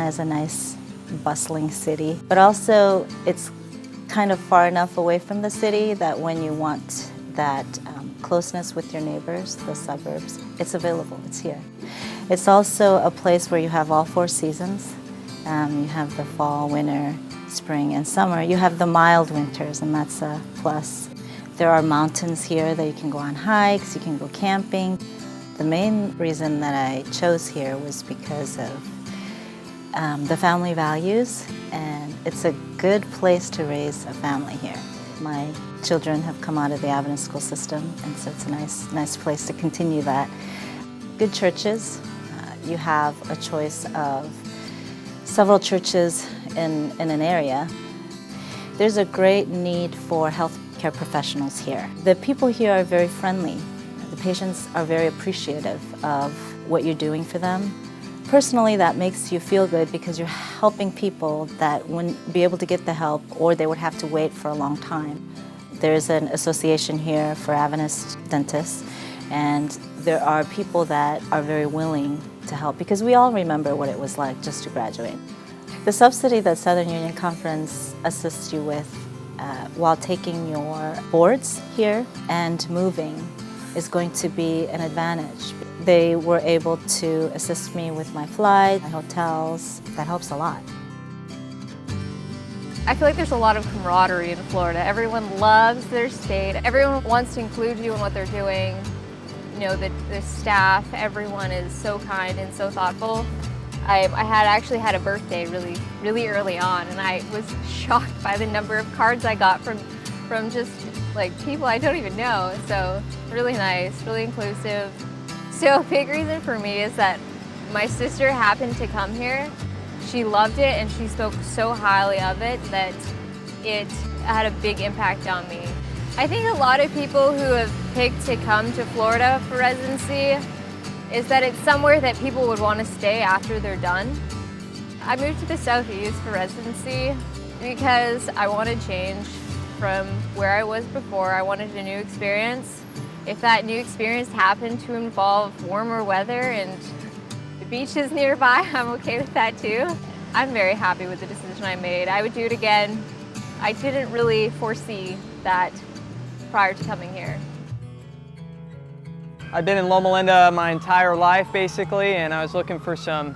is a nice, bustling city, but also it's kind of far enough away from the city that when you want that closeness with your neighbors, the suburbs, it's available, it's here. It's also a place where you have all 4 seasons. You have the fall, winter, spring, and summer. You have the mild winters, and that's a plus. There are mountains here that you can go on hikes, you can go camping. The main reason that I chose here was because of the family values, and it's a good place to raise a family here. My children have come out of the Adventist school system, and so it's a nice place to continue that. Good churches. You have a choice of several churches in an area. There's a great need for healthcare professionals here. The people here are very friendly. The patients are very appreciative of what you're doing for them. Personally, that makes you feel good because you're helping people that wouldn't be able to get the help or they would have to wait for a long time. There's an association here for Adventist dentists, and there are people that are very willing to help because we all remember what it was like just to graduate. The subsidy that Southern Union Conference assists you with while taking your boards here and moving is going to be an advantage. They were able to assist me with my flight, my hotels. That helps a lot. I feel like there's a lot of camaraderie in Florida. Everyone loves their state. Everyone wants to include you in what they're doing. You know, the staff, everyone is so kind and so thoughtful. I had actually had a birthday really early on, and I was shocked by the number of cards I got from just like people I don't even know. So really nice, really inclusive. So a big reason for me is that my sister happened to come here. She loved it and she spoke so highly of it that it had a big impact on me. I think a lot of people who have picked to come to Florida for residency is that it's somewhere that people would want to stay after they're done. I moved to the Southeast for residency because I wanted change from where I was before. I wanted a new experience. If that new experience happened to involve warmer weather and the beaches nearby, I'm okay with that too. I'm very happy with the decision I made. I would do it again. I didn't really foresee that prior to coming here. I've been in Loma Linda my entire life basically, and I was looking for some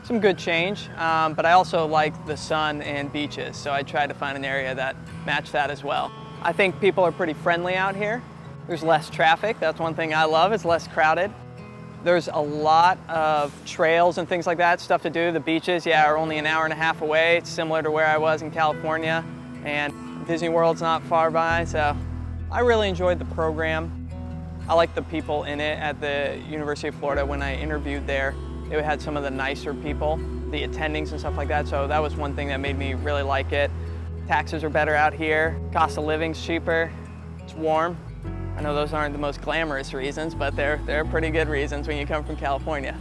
good change, but I also like the sun and beaches, so I tried to find an area that matched that as well. I think people are pretty friendly out here. There's less traffic. That's one thing I love. It's less crowded. There's a lot of trails and things like that, stuff to do. The beaches, yeah, are only an hour and a half away. It's similar to where I was in California, and Disney World's not far by, so I really enjoyed the program. I like the people in it. At the University of Florida, when I interviewed there, they had some of the nicer people, the attendings and stuff like that, so that was one thing that made me really like it. Taxes are better out here, cost of living's cheaper, it's warm. I know those aren't the most glamorous reasons, but they're pretty good reasons when you come from California.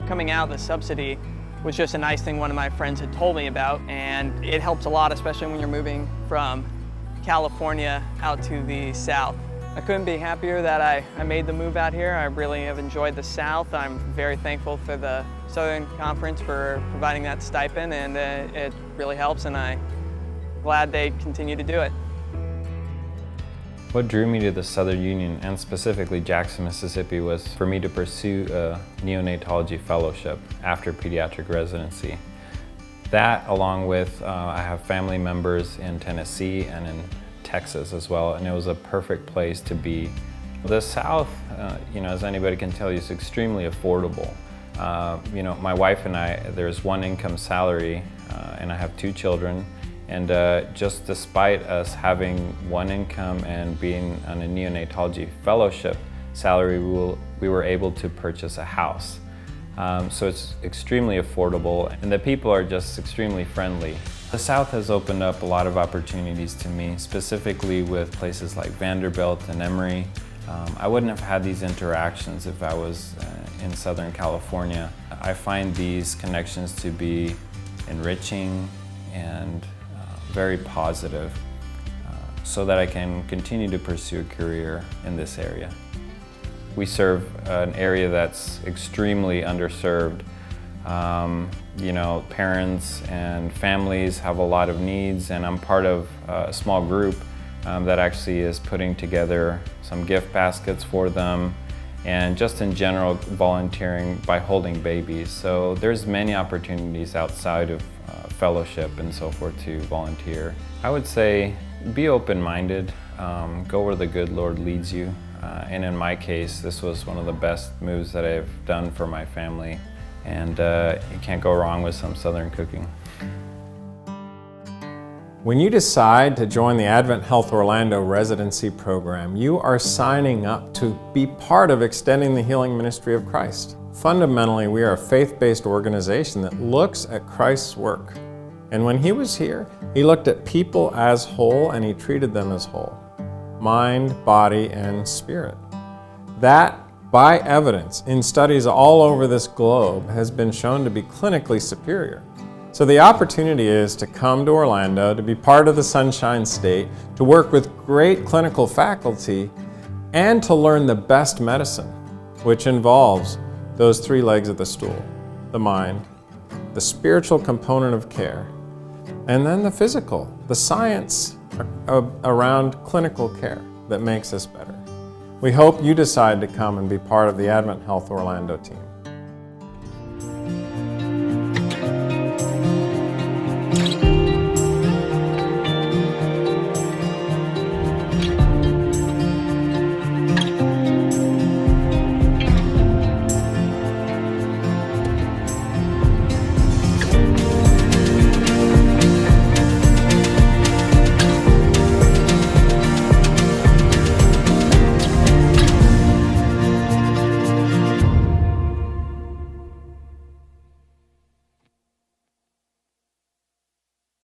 Coming out, the subsidy was just a nice thing one of my friends had told me about, and it helps a lot, especially when you're moving from California out to the South. I couldn't be happier that I made the move out here. I really have enjoyed the South. I'm very thankful for the Southern Conference for providing that stipend, and it really helps, and I'm glad they continue to do it. What drew me to the Southern Union, and specifically Jackson, Mississippi, was for me to pursue a neonatology fellowship after pediatric residency. That, along with I have family members in Tennessee and in Texas as well, and it was a perfect place to be. The South, you know, as anybody can tell you, is extremely affordable. You know, my wife and I, there's one income salary, and I have 2 children. And just despite us having one income and being on a neonatology fellowship salary, we were able to purchase a house. So it's extremely affordable, and the people are just extremely friendly. The South has opened up a lot of opportunities to me, specifically with places like Vanderbilt and Emory. I wouldn't have had these interactions if I was in Southern California. I find these connections to be enriching and very positive, so that I can continue to pursue a career in this area. We serve an area that's extremely underserved. You know, parents and families have a lot of needs, and I'm part of a small group that actually is putting together some gift baskets for them, and just in general volunteering by holding babies. So there's many opportunities outside of fellowship and so forth to volunteer. I would say be open-minded, go where the good Lord leads you. And in my case, this was one of the best moves that I've done for my family. And you can't go wrong with some Southern cooking. When you decide to join the Advent Health Orlando residency program, you are signing up to be part of extending the healing ministry of Christ. Fundamentally, we are a faith-based organization that looks at Christ's work. And when he was here, he looked at people as whole and he treated them as whole. Mind, body, and spirit. That, by evidence, in studies all over this globe, has been shown to be clinically superior. So the opportunity is to come to Orlando, to be part of the Sunshine State, to work with great clinical faculty, and to learn the best medicine, which involves those three legs of the stool: the mind, the spiritual component of care, and then the physical, the science around clinical care that makes us better. We hope you decide to come and be part of the Advent Health Orlando team.